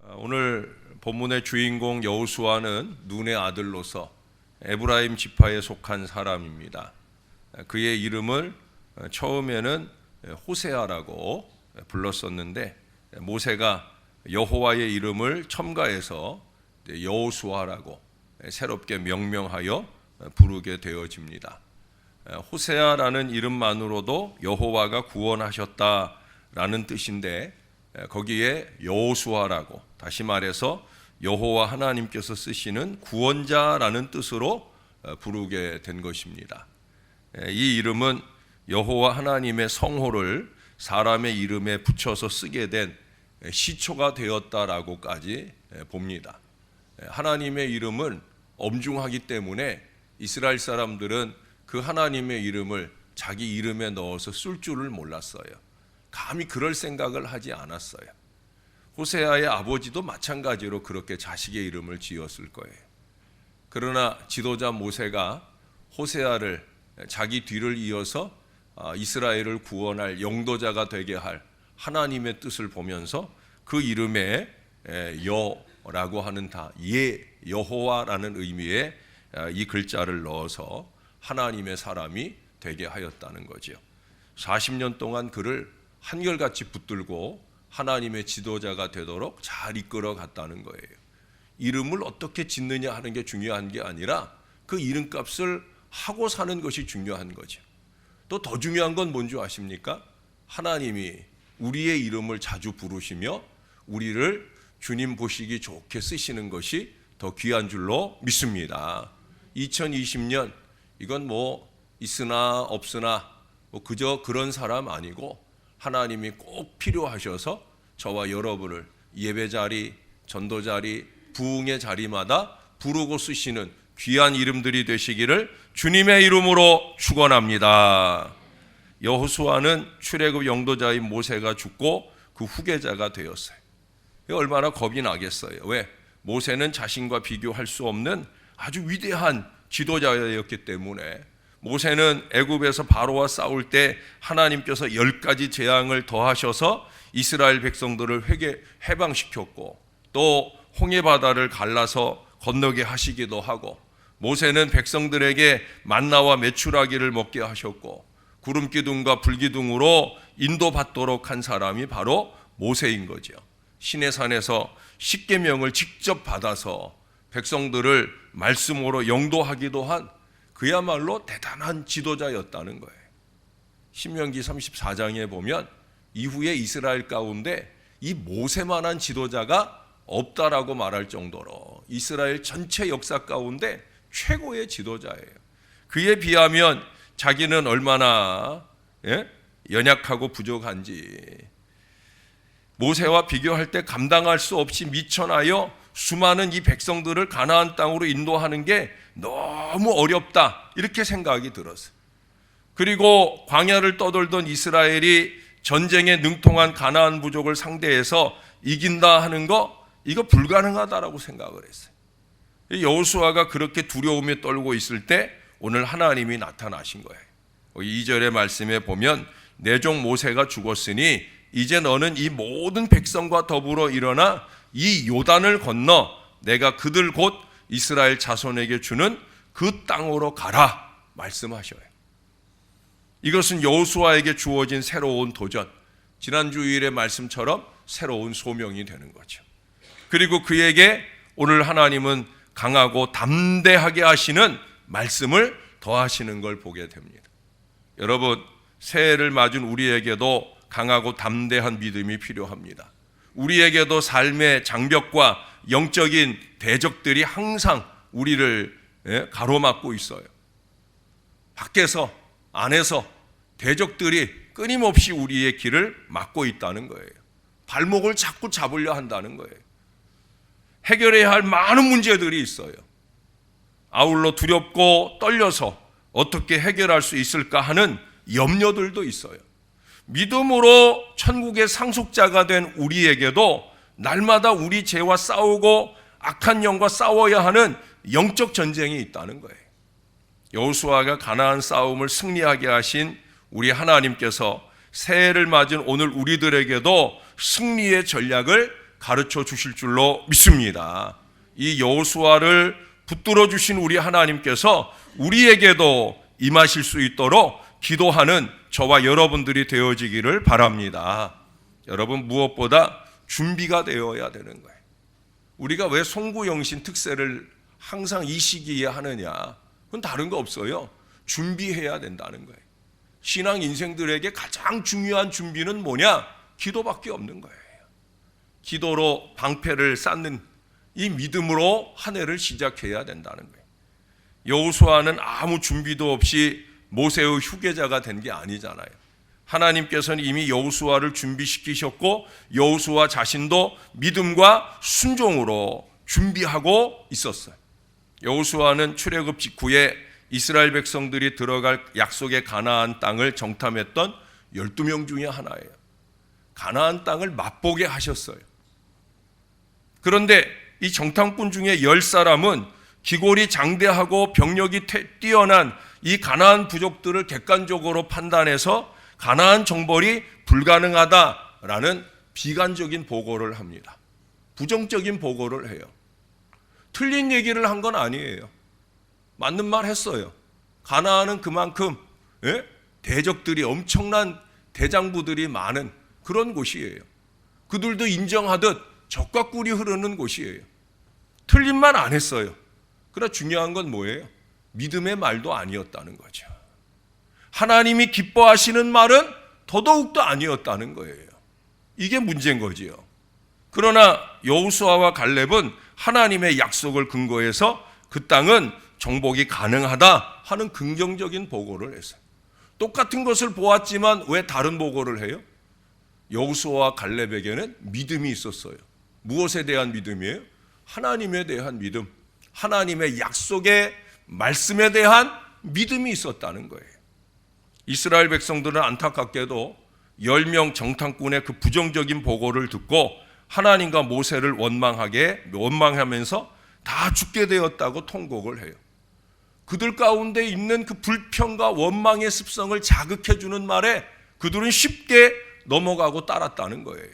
오늘 본문의 주인공 여호수아는 눈의 아들로서 에브라임 지파에 속한 사람입니다. 그의 이름을 처음에는 호세아라고 불렀었는데 모세가 여호와의 이름을 첨가해서 여호수아라고 새롭게 명명하여 부르게 되어집니다. 호세아라는 이름만으로도 여호와가 구원하셨다라는 뜻인데 거기에 여호수아라고, 다시 말해서 여호와 하나님께서 쓰시는 구원자라는 뜻으로 부르게 된 것입니다. 이 이름은 여호와 하나님의 성호를 사람의 이름에 붙여서 쓰게 된 시초가 되었다라고까지 봅니다. 하나님의 이름은 엄중하기 때문에 이스라엘 사람들은 그 하나님의 이름을 자기 이름에 넣어서 쓸 줄을 몰랐어요. 감히 그럴 생각을 하지 않았어요. 호세아의 아버지도 마찬가지로 그렇게 자식의 이름을 지었을 거예요. 그러나 지도자 모세가 호세아를 자기 뒤를 이어서 이스라엘을 구원할 영도자가 되게 할 하나님의 뜻을 보면서 그 이름에 여라고 하는 여호와라는 의미의 이 글자를 넣어서 하나님의 사람이 되게 하였다는 거죠. 40년 동안 그를 한결같이 붙들고 하나님의 지도자가 되도록 잘 이끌어 갔다는 거예요. 이름을 어떻게 짓느냐 하는 게 중요한 게 아니라 그 이름값을 하고 사는 것이 중요한 거죠. 또 더 중요한 건 뭔지 아십니까? 하나님이 우리의 이름을 자주 부르시며 우리를 주님 보시기 좋게 쓰시는 것이 더 귀한 줄로 믿습니다. 2020년 이건 뭐 있으나 없으나 그저 그런 사람 아니고 하나님이 꼭 필요하셔서 저와 여러분을 예배 자리, 전도 자리, 부흥의 자리마다 부르고 쓰시는 귀한 이름들이 되시기를 주님의 이름으로 축원합니다. 여호수아는 출애굽 영도자인 모세가 죽고 그 후계자가 되었어요. 얼마나 겁이 나겠어요. 왜? 모세는 자신과 비교할 수 없는 아주 위대한 지도자였기 때문에. 모세는 애굽에서 바로와 싸울 때 하나님께서 10가지 재앙을 더하셔서 이스라엘 백성들을 해방시켰고, 또 홍해 바다를 갈라서 건너게 하시기도 하고, 모세는 백성들에게 만나와 메추라기를 먹게 하셨고, 구름 기둥과 불 기둥으로 인도받도록 한 사람이 바로 모세인 거죠. 시내산에서 십계명을 직접 받아서 백성들을 말씀으로 영도하기도 한 그야말로 대단한 지도자였다는 거예요. 신명기 34장에 보면 이후에 이스라엘 가운데 이 모세만한 지도자가 없다라고 말할 정도로 이스라엘 전체 역사 가운데 최고의 지도자예요. 그에 비하면 자기는 얼마나 연약하고 부족한지, 모세와 비교할 때 감당할 수 없이 미천하여 수많은 이 백성들을 가나안 땅으로 인도하는 게 너무 어렵다, 이렇게 생각이 들었어요. 그리고 광야를 떠돌던 이스라엘이 전쟁에 능통한 가나안 부족을 상대해서 이긴다 하는 거, 이거 불가능하다라고 생각을 했어요. 여호수아가 그렇게 두려움에 떨고 있을 때 오늘 하나님이 나타나신 거예요. 2절의 말씀에 보면 내 종 모세가 죽었으니 이제 너는 이 모든 백성과 더불어 일어나 이 요단을 건너 내가 그들 곧 이스라엘 자손에게 주는 그 땅으로 가라 말씀하셔요. 이것은 여호수아에게 주어진 새로운 도전, 지난 주일의 말씀처럼 새로운 소명이 되는 거죠. 그리고 그에게 오늘 하나님은 강하고 담대하게 하시는 말씀을 더하시는 걸 보게 됩니다. 여러분, 새해를 맞은 우리에게도 강하고 담대한 믿음이 필요합니다. 우리에게도 삶의 장벽과 영적인 대적들이 항상 우리를 가로막고 있어요. 밖에서, 안에서 대적들이 끊임없이 우리의 길을 막고 있다는 거예요. 발목을 자꾸 잡으려 한다는 거예요. 해결해야 할 많은 문제들이 있어요. 아울러 두렵고 떨려서 어떻게 해결할 수 있을까 하는 염려들도 있어요. 믿음으로 천국의 상속자가 된 우리에게도 날마다 우리 죄와 싸우고 악한 영과 싸워야 하는 영적 전쟁이 있다는 거예요. 여호수아가 가나안 싸움을 승리하게 하신 우리 하나님께서 새해를 맞은 오늘 우리들에게도 승리의 전략을 가르쳐 주실 줄로 믿습니다. 이 여호수아를 붙들어 주신 우리 하나님께서 우리에게도 임하실 수 있도록 기도하는 저와 여러분들이 되어지기를 바랍니다. 여러분, 무엇보다 준비가 되어야 되는 거예요. 우리가 왜 송구영신 특세를 항상 이 시기에 하느냐? 그건 다른 거 없어요. 준비해야 된다는 거예요. 신앙 인생들에게 가장 중요한 준비는 뭐냐? 기도밖에 없는 거예요. 기도로 방패를 쌓는 이 믿음으로 한 해를 시작해야 된다는 거예요. 여호수아는 아무 준비도 없이 모세의 후계자가 된 게 아니잖아요. 하나님께서는 이미 여호수아를 준비시키셨고 여호수아 자신도 믿음과 순종으로 준비하고 있었어요. 여호수아는 출애굽 직후에 이스라엘 백성들이 들어갈 약속의 가나안 땅을 정탐했던 12명 중에 하나예요. 가나안 땅을 맛보게 하셨어요. 그런데 이 정탐꾼 중에 10사람은 기골이 장대하고 병력이 뛰어난 이 가나안 부족들을 객관적으로 판단해서 가나안 정벌이 불가능하다라는 비관적인 보고를 합니다. 부정적인 보고를 해요. 틀린 얘기를 한 건 아니에요. 맞는 말 했어요. 가나안은 그만큼 대적들이 엄청난 대장부들이 많은 그런 곳이에요. 그들도 인정하듯 적과 꿀이 흐르는 곳이에요. 틀린 말 안 했어요. 그러나 중요한 건 뭐예요? 믿음의 말도 아니었다는 거죠. 하나님이 기뻐하시는 말은 더더욱도 아니었다는 거예요. 이게 문제인 거지요. 그러나 여호수아와 갈렙은 하나님의 약속을 근거해서 그 땅은 정복이 가능하다 하는 긍정적인 보고를 했어요. 똑같은 것을 보았지만 왜 다른 보고를 해요? 여호수아와 갈렙에게는 믿음이 있었어요. 무엇에 대한 믿음이에요? 하나님에 대한 믿음, 하나님의 약속의 말씀에 대한 믿음이 있었다는 거예요. 이스라엘 백성들은 안타깝게도 10명 정탐꾼의 그 부정적인 보고를 듣고 하나님과 모세를 원망하면서 다 죽게 되었다고 통곡을 해요. 그들 가운데 있는 그 불평과 원망의 습성을 자극해주는 말에 그들은 쉽게 넘어가고 따랐다는 거예요.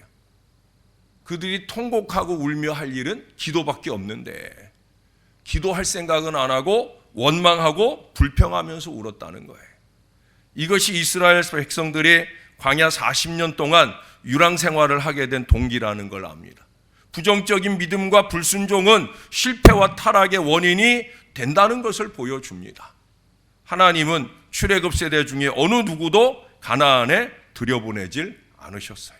그들이 통곡하고 울며 할 일은 기도밖에 없는데 기도할 생각은 안 하고 원망하고 불평하면서 울었다는 거예요. 이것이 이스라엘 백성들이 광야 40년 동안 유랑 생활을 하게 된 동기라는 걸 압니다. 부정적인 믿음과 불순종은 실패와 타락의 원인이 된다는 것을 보여줍니다. 하나님은 출애굽 세대 중에 어느 누구도 가나안에 들여보내질 않으셨어요.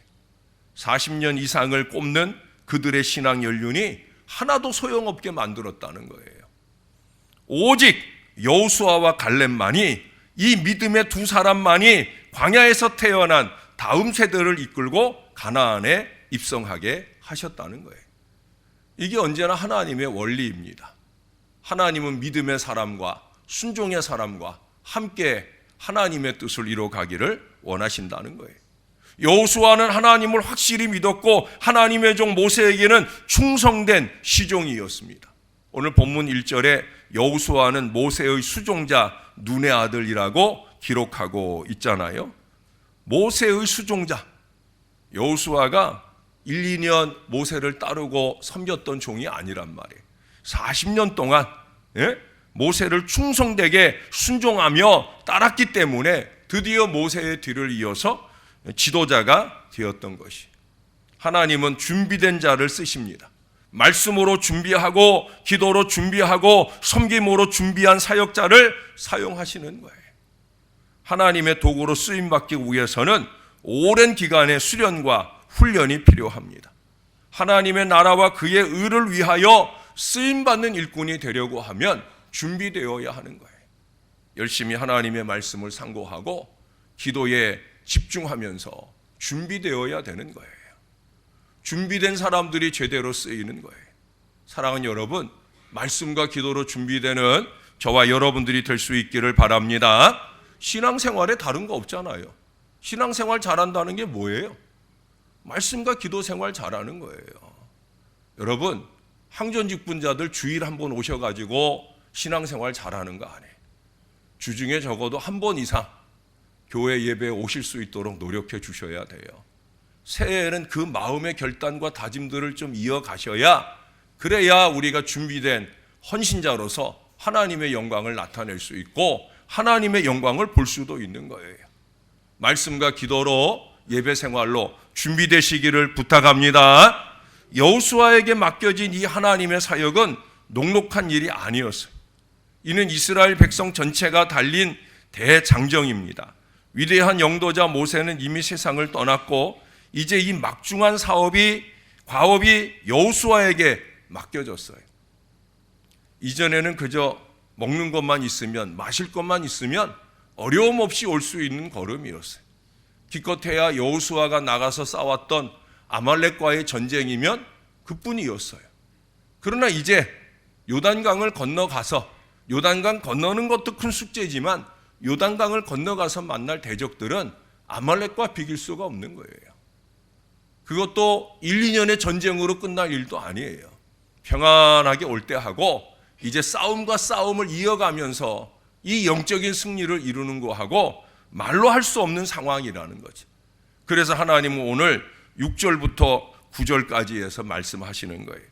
40년 이상을 꼽는 그들의 신앙 연륜이 하나도 소용없게 만들었다는 거예요. 오직 여호수아와 갈렙만이, 이 믿음의 두 사람만이 광야에서 태어난 다음 세대를 이끌고 가나안에 입성하게 하셨다는 거예요. 이게 언제나 하나님의 원리입니다. 하나님은 믿음의 사람과 순종의 사람과 함께 하나님의 뜻을 이루어가기를 원하신다는 거예요. 여호수아는 하나님을 확실히 믿었고 하나님의 종 모세에게는 충성된 시종이었습니다. 오늘 본문 1절에 여호수아는 모세의 수종자 눈의 아들이라고 기록하고 있잖아요. 모세의 수종자. 여호수아가 1, 2년 모세를 따르고 섬겼던 종이 아니란 말이에요. 40년 동안 모세를 충성되게 순종하며 따랐기 때문에 드디어 모세의 뒤를 이어서 지도자가 되었던 것이. 하나님은 준비된 자를 쓰십니다. 말씀으로 준비하고 기도로 준비하고 섬김으로 준비한 사역자를 사용하시는 거예요. 하나님의 도구로 쓰임받기 위해서는 오랜 기간의 수련과 훈련이 필요합니다. 하나님의 나라와 그의 의를 위하여 쓰임받는 일꾼이 되려고 하면 준비되어야 하는 거예요. 열심히 하나님의 말씀을 상고하고 기도에 집중하면서 준비되어야 되는 거예요. 준비된 사람들이 제대로 쓰이는 거예요. 사랑하는 여러분, 말씀과 기도로 준비되는 저와 여러분들이 될 수 있기를 바랍니다. 신앙생활에 다른 거 없잖아요. 신앙생활 잘한다는 게 뭐예요? 말씀과 기도 생활 잘하는 거예요. 여러분, 항전직분자들 주일 한 번 오셔가지고 신앙생활 잘하는 거 아니에요. 주중에 적어도 한 번 이상 교회 예배에 오실 수 있도록 노력해 주셔야 돼요. 새해에는 그 마음의 결단과 다짐들을 좀 이어가셔야, 그래야 우리가 준비된 헌신자로서 하나님의 영광을 나타낼 수 있고 하나님의 영광을 볼 수도 있는 거예요. 말씀과 기도로 예배 생활로 준비되시기를 부탁합니다. 여호수아에게 맡겨진 이 하나님의 사역은 녹록한 일이 아니었어요. 이는 이스라엘 백성 전체가 달린 대장정입니다. 위대한 영도자 모세는 이미 세상을 떠났고 이제 이 막중한 과업이 여호수아에게 맡겨졌어요. 이전에는 그저 먹는 것만 있으면, 마실 것만 있으면 어려움 없이 올 수 있는 걸음이었어요. 기껏해야 여호수아가 나가서 싸웠던 아말렉과의 전쟁이면 그뿐이었어요. 그러나 이제 요단강을 건너가서, 요단강 건너는 것도 큰 숙제지만 요단강을 건너가서 만날 대적들은 아말렉과 비길 수가 없는 거예요. 그것도 1, 2년의 전쟁으로 끝날 일도 아니에요. 평안하게 올 때 하고 이제 싸움과 싸움을 이어가면서 이 영적인 승리를 이루는 거하고 말로 할 수 없는 상황이라는 거죠. 그래서 하나님은 오늘 6절부터 9절까지 해서 말씀하시는 거예요.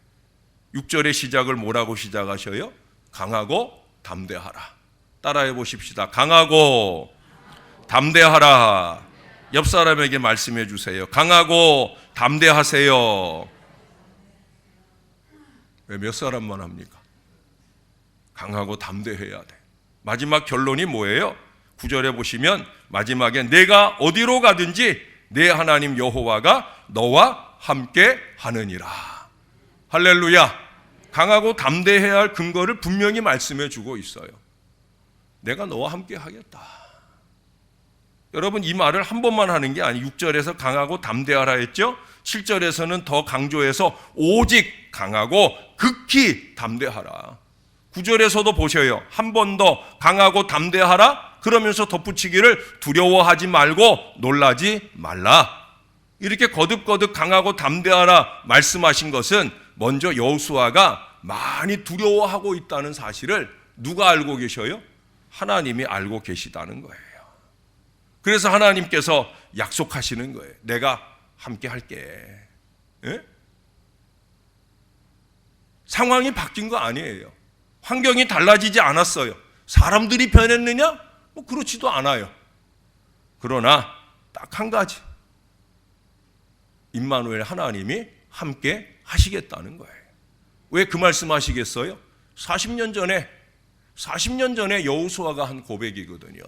6절의 시작을 뭐라고 시작하셔요? 강하고 담대하라. 따라해 보십시다. 강하고 담대하라. 옆 사람에게 말씀해 주세요. 강하고 담대하세요. 왜 몇 사람만 합니까? 강하고 담대해야 돼. 마지막 결론이 뭐예요? 9절에 보시면 마지막에 내가 어디로 가든지 내 하나님 여호와가 너와 함께 하느니라. 할렐루야. 강하고 담대해야 할 근거를 분명히 말씀해 주고 있어요. 내가 너와 함께 하겠다. 여러분, 이 말을 한 번만 하는 게 아니, 6절에서 강하고 담대하라 했죠? 7절에서는 더 강조해서 오직 강하고 극히 담대하라. 9절에서도 보셔요. 한 번 더 강하고 담대하라 그러면서 덧붙이기를 두려워하지 말고 놀라지 말라. 이렇게 거듭거듭 강하고 담대하라 말씀하신 것은 먼저 여호수아가 많이 두려워하고 있다는 사실을 누가 알고 계셔요? 하나님이 알고 계시다는 거예요. 그래서 하나님께서 약속하시는 거예요. 내가 함께 할게. 예? 상황이 바뀐 거 아니에요. 환경이 달라지지 않았어요. 사람들이 변했느냐? 뭐 그렇지도 않아요. 그러나 딱 한 가지, 임마누엘 하나님이 함께 하시겠다는 거예요. 왜 그 말씀 하시겠어요? 40년 전에 여호수아가 한 고백이거든요.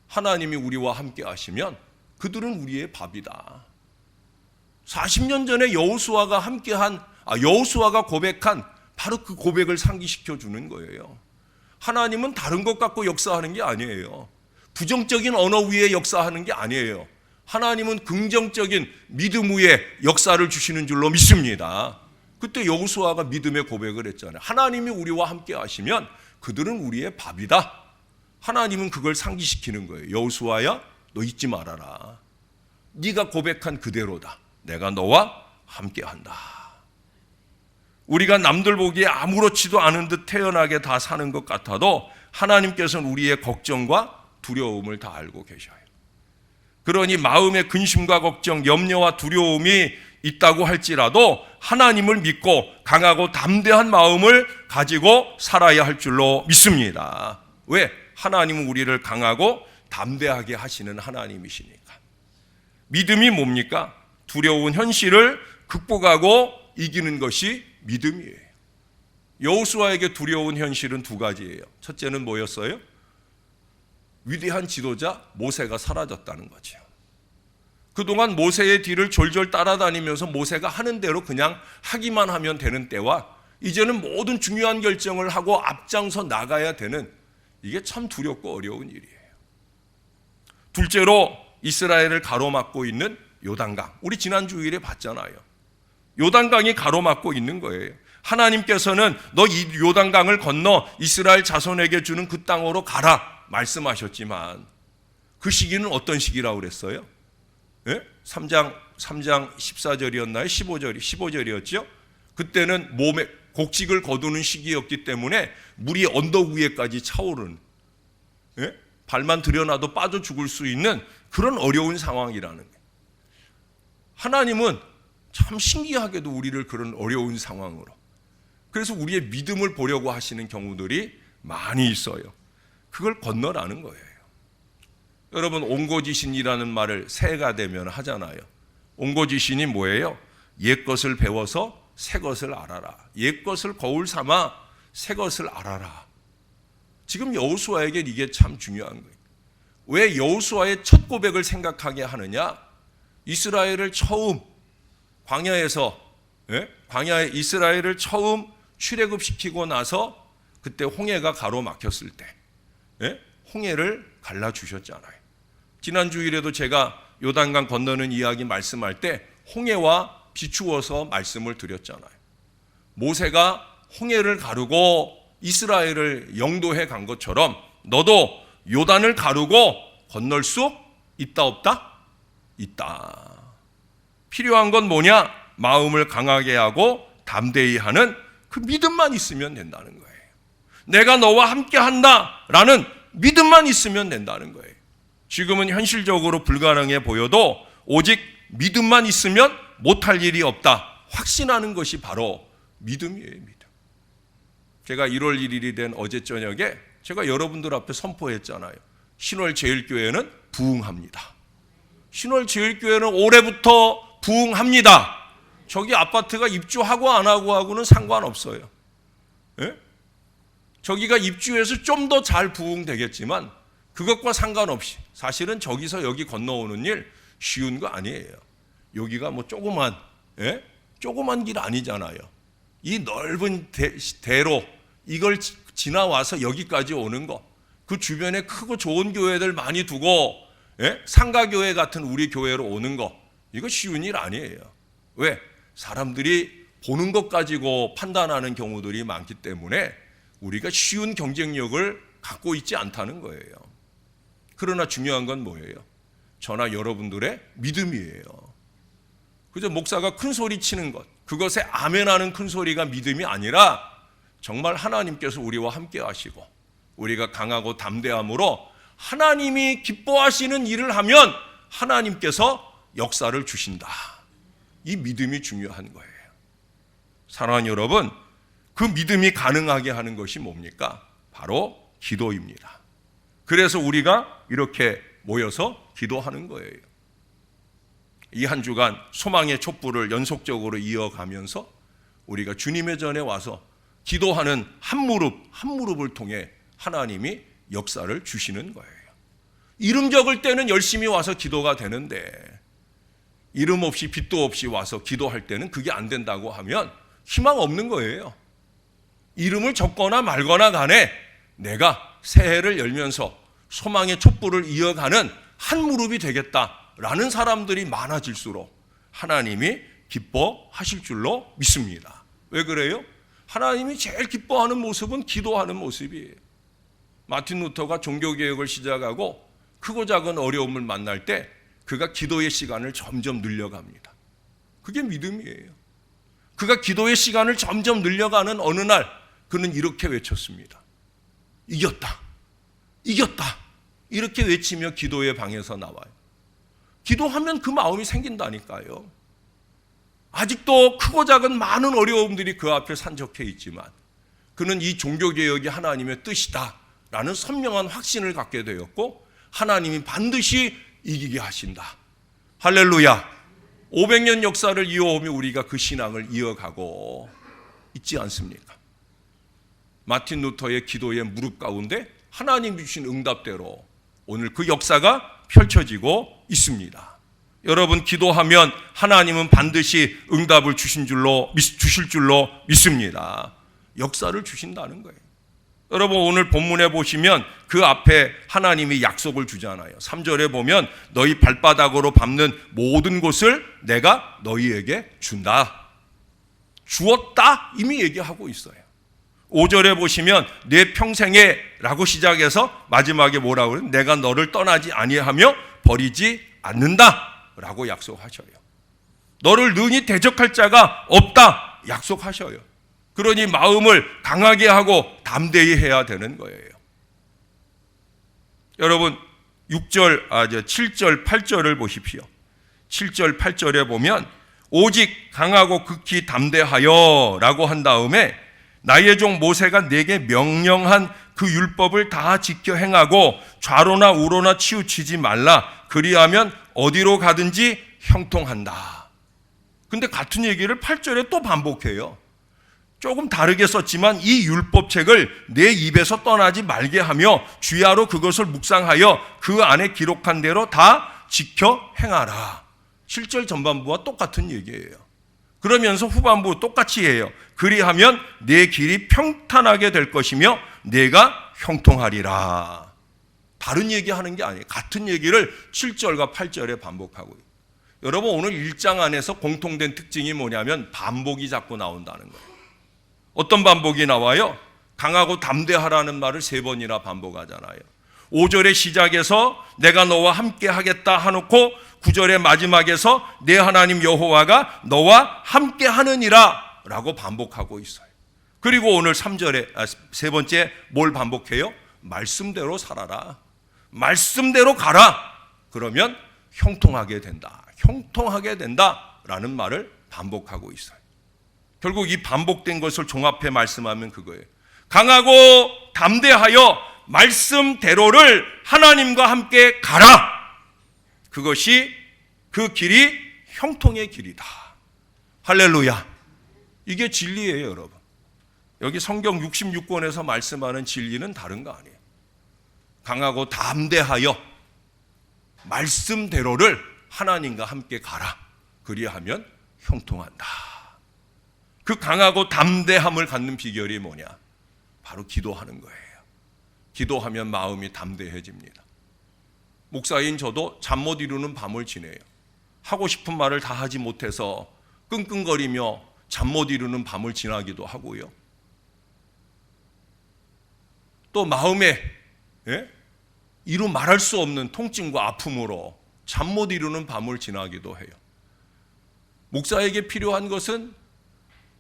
하나님이 우리와 함께 하시면 그들은 우리의 밥이다. 40년 전에 여호수아가 고백한 바로 그 고백을 상기시켜 주는 거예요. 하나님은 다른 것 갖고 역사하는 게 아니에요. 부정적인 언어 위에 역사하는 게 아니에요. 하나님은 긍정적인 믿음 위에 역사를 주시는 줄로 믿습니다. 그때 여호수아가 믿음의 고백을 했잖아요. 하나님이 우리와 함께 하시면 그들은 우리의 밥이다. 하나님은 그걸 상기시키는 거예요. 여호수아야, 너 잊지 말아라. 네가 고백한 그대로다. 내가 너와 함께 한다. 우리가 남들 보기에 아무렇지도 않은 듯 태연하게 다 사는 것 같아도 하나님께서는 우리의 걱정과 두려움을 다 알고 계셔요. 그러니 마음의 근심과 걱정, 염려와 두려움이 있다고 할지라도 하나님을 믿고 강하고 담대한 마음을 가지고 살아야 할 줄로 믿습니다. 왜? 하나님은 우리를 강하고 담대하게 하시는 하나님이시니까. 믿음이 뭡니까? 두려운 현실을 극복하고 이기는 것이 믿음이에요. 여호수아에게 두려운 현실은 두 가지예요. 첫째는 뭐였어요? 위대한 지도자 모세가 사라졌다는 거죠. 그동안 모세의 뒤를 졸졸 따라다니면서 모세가 하는 대로 그냥 하기만 하면 되는 때와 이제는 모든 중요한 결정을 하고 앞장서 나가야 되는, 이게 참 두렵고 어려운 일이에요. 둘째로 이스라엘을 가로막고 있는 요단강. 우리 지난 주일에 봤잖아요. 요단강이 가로막고 있는 거예요. 하나님께서는 너 이 요단강을 건너 이스라엘 자손에게 주는 그 땅으로 가라 말씀하셨지만 그 시기는 어떤 시기라고 그랬어요? 예? 3장 14절이었나요? 15절이었죠? 그때는 몸에 곡식을 거두는 시기였기 때문에 물이 언덕 위에까지 차오르는, 예? 발만 들여놔도 빠져 죽을 수 있는 그런 어려운 상황이라는 거예요. 하나님은 참 신기하게도 우리를 그런 어려운 상황으로, 그래서 우리의 믿음을 보려고 하시는 경우들이 많이 있어요. 그걸 건너라는 거예요. 여러분, 옹고지신이라는 말을 새해가 되면 하잖아요. 옹고지신이 뭐예요? 옛 것을 배워서 새 것을 알아라. 옛 것을 거울 삼아 새 것을 알아라. 지금 여호수아에게 이게 참 중요한 거예요. 왜 여호수아의 첫 고백을 생각하게 하느냐? 이스라엘을 처음 광야에서, 광야에 이스라엘을 처음 출애굽시키고 나서 그때 홍해가 가로막혔을 때 홍해를 갈라주셨잖아요. 지난 주일에도 제가 요단강 건너는 이야기 말씀할 때 홍해와 비추어서 말씀을 드렸잖아요. 모세가 홍해를 가르고 이스라엘을 영도해 간 것처럼 너도 요단을 가르고 건널 수 있다 없다? 있다. 필요한 건 뭐냐? 마음을 강하게 하고 담대히 하는 그 믿음만 있으면 된다는 거예요. 내가 너와 함께 한다라는 믿음만 있으면 된다는 거예요. 지금은 현실적으로 불가능해 보여도 오직 믿음만 있으면 못할 일이 없다 확신하는 것이 바로 믿음이에요. 믿음. 제가 1월 1일이 된 어제 저녁에 제가 여러분들 앞에 선포했잖아요. 신월제일교회는 부흥합니다. 신월제일교회는 올해부터 부흥합니다. 저기 아파트가 입주하고 안 하고 하고는 상관없어요. 저기가 입주해서 좀 더 잘 부흥되겠지만 그것과 상관없이 사실은 저기서 여기 건너오는 일 쉬운 거 아니에요. 여기가 뭐 조그만 길 아니잖아요. 이 넓은 대로 이걸 지나와서 여기까지 오는 거, 그 주변에 크고 좋은 교회들 많이 두고 상가교회 같은 우리 교회로 오는 거, 이거 쉬운 일 아니에요. 왜? 사람들이 보는 것 가지고 판단하는 경우들이 많기 때문에 우리가 쉬운 경쟁력을 갖고 있지 않다는 거예요. 그러나 중요한 건 뭐예요? 저나 여러분들의 믿음이에요. 그저 목사가 큰 소리 치는 것, 그것에 아멘하는 큰 소리가 믿음이 아니라 정말 하나님께서 우리와 함께 하시고 우리가 강하고 담대함으로 하나님이 기뻐하시는 일을 하면 하나님께서 역사를 주신다. 이 믿음이 중요한 거예요. 사랑하는 여러분, 그 믿음이 가능하게 하는 것이 뭡니까? 바로 기도입니다. 그래서 우리가 이렇게 모여서 기도하는 거예요. 이 한 주간 소망의 촛불을 연속적으로 이어가면서 우리가 주님의 전에 와서 기도하는 한 무릎을 통해 하나님이 역사를 주시는 거예요. 이름 적을 때는 열심히 와서 기도가 되는데 이름 없이 빚도 없이 와서 기도할 때는 그게 안 된다고 하면 희망 없는 거예요. 이름을 적거나 말거나 간에 내가 새해를 열면서 소망의 촛불을 이어가는 한 무릎이 되겠다라는 사람들이 많아질수록 하나님이 기뻐하실 줄로 믿습니다. 왜 그래요? 하나님이 제일 기뻐하는 모습은 기도하는 모습이에요. 마틴 루터가 종교개혁을 시작하고 크고 작은 어려움을 만날 때 그가 기도의 시간을 점점 늘려갑니다. 그게 믿음이에요. 그가 기도의 시간을 점점 늘려가는 어느 날 그는 이렇게 외쳤습니다. 이겼다. 이겼다. 이렇게 외치며 기도의 방에서 나와요. 기도하면 그 마음이 생긴다니까요. 아직도 크고 작은 많은 어려움들이 그 앞에 산적해 있지만 그는 이 종교개혁이 하나님의 뜻이다라는 선명한 확신을 갖게 되었고 하나님이 반드시 이기게 하신다. 할렐루야. 500년 역사를 이어오며 우리가 그 신앙을 이어가고 있지 않습니까? 마틴 루터의 기도의 무릎 가운데 하나님 주신 응답대로 오늘 그 역사가 펼쳐지고 있습니다. 여러분, 기도하면 하나님은 반드시 응답을 주실 줄로 믿습니다. 역사를 주신다는 거예요. 여러분, 오늘 본문에 보시면 그 앞에 하나님이 약속을 주잖아요. 3절에 보면 너희 발바닥으로 밟는 모든 곳을 내가 너희에게 준다. 주었다 이미 얘기하고 있어요. 5절에 보시면 내 평생에 라고 시작해서 마지막에 뭐라고 그래요? 내가 너를 떠나지 아니하며 버리지 않는다 라고 약속하셔요. 너를 능히 대적할 자가 없다 약속하셔요. 그러니 마음을 강하게 하고 담대히 해야 되는 거예요. 여러분 7절, 8절을 보십시오. 7절 8절에 보면 오직 강하고 극히 담대하여 라고 한 다음에 나의 종 모세가 내게 명령한 그 율법을 다 지켜 행하고 좌로나 우로나 치우치지 말라. 그리하면 어디로 가든지 형통한다. 근데 같은 얘기를 8절에 또 반복해요. 조금 다르게 썼지만 이 율법책을 내 입에서 떠나지 말게 하며 주야로 그것을 묵상하여 그 안에 기록한 대로 다 지켜 행하라. 7절 전반부와 똑같은 얘기예요. 그러면서 후반부 똑같이 해요. 그리하면 내 길이 평탄하게 될 것이며 내가 형통하리라. 다른 얘기하는 게 아니에요. 같은 얘기를 7절과 8절에 반복하고 있어요. 여러분, 오늘 1장 안에서 공통된 특징이 뭐냐면 반복이 자꾸 나온다는 거예요. 어떤 반복이 나와요? 강하고 담대하라는 말을 3번이나 반복하잖아요. 5절의 시작에서 내가 너와 함께 하겠다 하놓고 9절의 마지막에서 내 하나님 여호와가 너와 함께 하느니라 라고 반복하고 있어요. 그리고 오늘 3절에 세 번째 뭘 반복해요? 말씀대로 살아라. 말씀대로 가라. 그러면 형통하게 된다. 형통하게 된다 라는 말을 반복하고 있어요. 결국 이 반복된 것을 종합해 말씀하면 그거예요. 강하고 담대하여 말씀대로를 하나님과 함께 가라. 그것이 그 길이 형통의 길이다. 할렐루야. 이게 진리예요, 여러분. 여기 성경 66권에서 말씀하는 진리는 다른 거 아니에요. 강하고 담대하여 말씀대로를 하나님과 함께 가라. 그리하면 형통한다. 그 강하고 담대함을 갖는 비결이 뭐냐? 바로 기도하는 거예요. 기도하면 마음이 담대해집니다. 목사인 저도 잠 못 이루는 밤을 지내요. 하고 싶은 말을 다 하지 못해서 끙끙거리며 잠 못 이루는 밤을 지나기도 하고요. 또 마음에 이루 말할 수 없는 통증과 아픔으로 잠 못 이루는 밤을 지나기도 해요. 목사에게 필요한 것은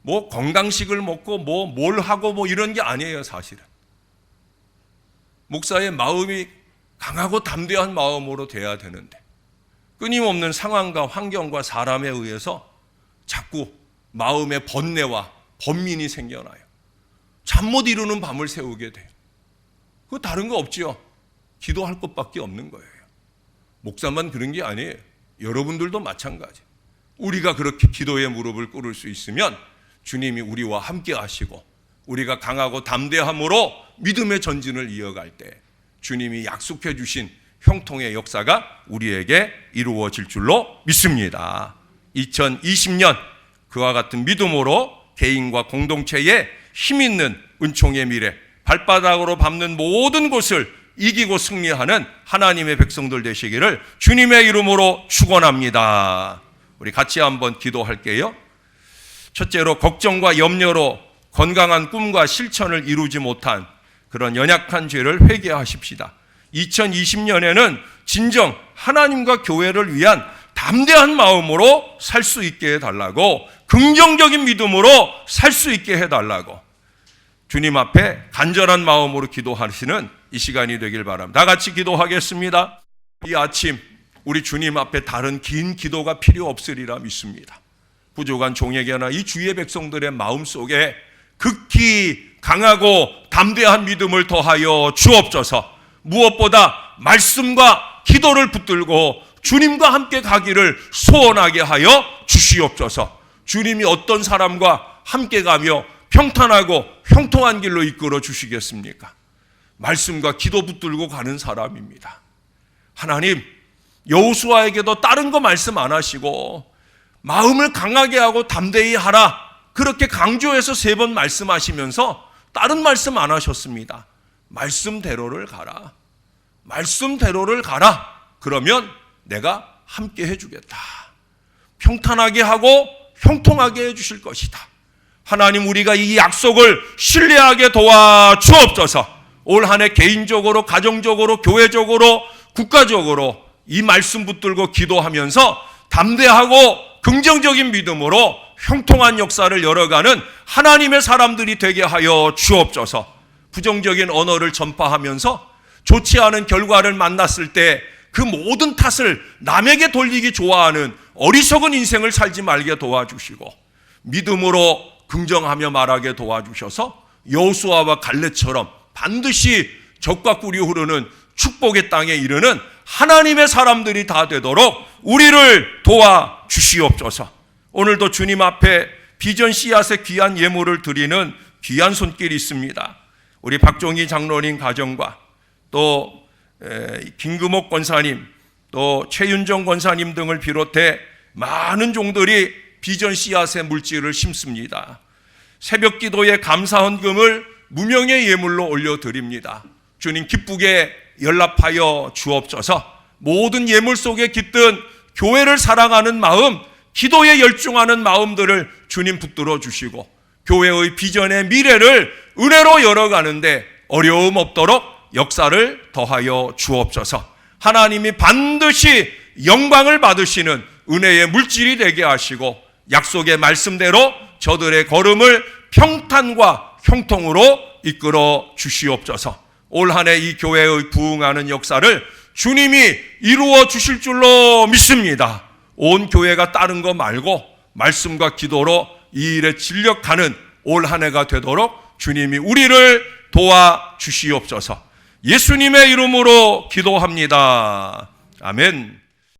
뭐 건강식을 먹고 뭘 하고 이런 게 아니에요, 사실은. 목사의 마음이 강하고 담대한 마음으로 돼야 되는데 끊임없는 상황과 환경과 사람에 의해서 자꾸 마음의 번뇌와 번민이 생겨나요. 잠 못 이루는 밤을 새우게 돼요. 그거 다른 거 없지요. 기도할 것밖에 없는 거예요. 목사만 그런 게 아니에요. 여러분들도 마찬가지. 우리가 그렇게 기도의 무릎을 꿇을 수 있으면 주님이 우리와 함께 하시고 우리가 강하고 담대함으로 믿음의 전진을 이어갈 때 주님이 약속해 주신 형통의 역사가 우리에게 이루어질 줄로 믿습니다. 2020년 그와 같은 믿음으로 개인과 공동체에 힘있는 은총의 미래, 발바닥으로 밟는 모든 곳을 이기고 승리하는 하나님의 백성들 되시기를 주님의 이름으로 축원합니다. 우리 같이 한번 기도할게요. 첫째로 걱정과 염려로 건강한 꿈과 실천을 이루지 못한 그런 연약한 죄를 회개하십시다. 2020년에는 진정 하나님과 교회를 위한 담대한 마음으로 살 수 있게 해달라고, 긍정적인 믿음으로 살 수 있게 해달라고 주님 앞에 간절한 마음으로 기도하시는 이 시간이 되길 바랍니다. 다 같이 기도하겠습니다. 이 아침 우리 주님 앞에 다른 긴 기도가 필요 없으리라 믿습니다. 부족한 종에게나 이 주의 백성들의 마음속에 극히 강하고 담대한 믿음을 더하여 주옵소서. 무엇보다 말씀과 기도를 붙들고 주님과 함께 가기를 소원하게 하여 주시옵소서. 주님이 어떤 사람과 함께 가며 평탄하고 형통한 길로 이끌어 주시겠습니까? 말씀과 기도 붙들고 가는 사람입니다. 하나님, 여호수아에게도 다른 거 말씀 안 하시고 마음을 강하게 하고 담대히 하라, 그렇게 강조해서 3번 말씀하시면서 다른 말씀 안 하셨습니다. 말씀대로를 가라. 말씀대로를 가라. 그러면 내가 함께 해주겠다. 평탄하게 하고 형통하게 해주실 것이다. 하나님, 우리가 이 약속을 신뢰하게 도와주옵소서. 올 한 해 개인적으로, 가정적으로, 교회적으로, 국가적으로 이 말씀 붙들고 기도하면서 담대하고 긍정적인 믿음으로 형통한 역사를 열어가는 하나님의 사람들이 되게 하여 주옵소서. 부정적인 언어를 전파하면서 좋지 않은 결과를 만났을 때 그 모든 탓을 남에게 돌리기 좋아하는 어리석은 인생을 살지 말게 도와주시고 믿음으로 긍정하며 말하게 도와주셔서 여호수아와 갈렙처럼 반드시 젖과 꿀이 흐르는 축복의 땅에 이르는 하나님의 사람들이 다 되도록 우리를 도와주시옵소서. 오늘도 주님 앞에 비전 씨앗의 귀한 예물을 드리는 귀한 손길이 있습니다. 우리 박종희 장로님 가정과 또 김금옥 권사님, 또 최윤정 권사님 등을 비롯해 많은 종들이 비전 씨앗의 물질을 심습니다. 새벽 기도에 감사 헌금을 무명의 예물로 올려드립니다. 주님 기쁘게 연락하여 주옵소서. 모든 예물 속에 깃든 교회를 사랑하는 마음, 기도에 열중하는 마음들을 주님 붙들어 주시고 교회의 비전의 미래를 은혜로 열어가는데 어려움 없도록 역사를 더하여 주옵소서. 하나님이 반드시 영광을 받으시는 은혜의 물질이 되게 하시고 약속의 말씀대로 저들의 걸음을 평탄과 형통으로 이끌어 주시옵소서. 올 한 해 이 교회의 부흥하는 역사를 주님이 이루어 주실 줄로 믿습니다. 온 교회가 다른 거 말고 말씀과 기도로 이 일에 진력하는 올 한 해가 되도록 주님이 우리를 도와주시옵소서. 예수님의 이름으로 기도합니다. 아멘.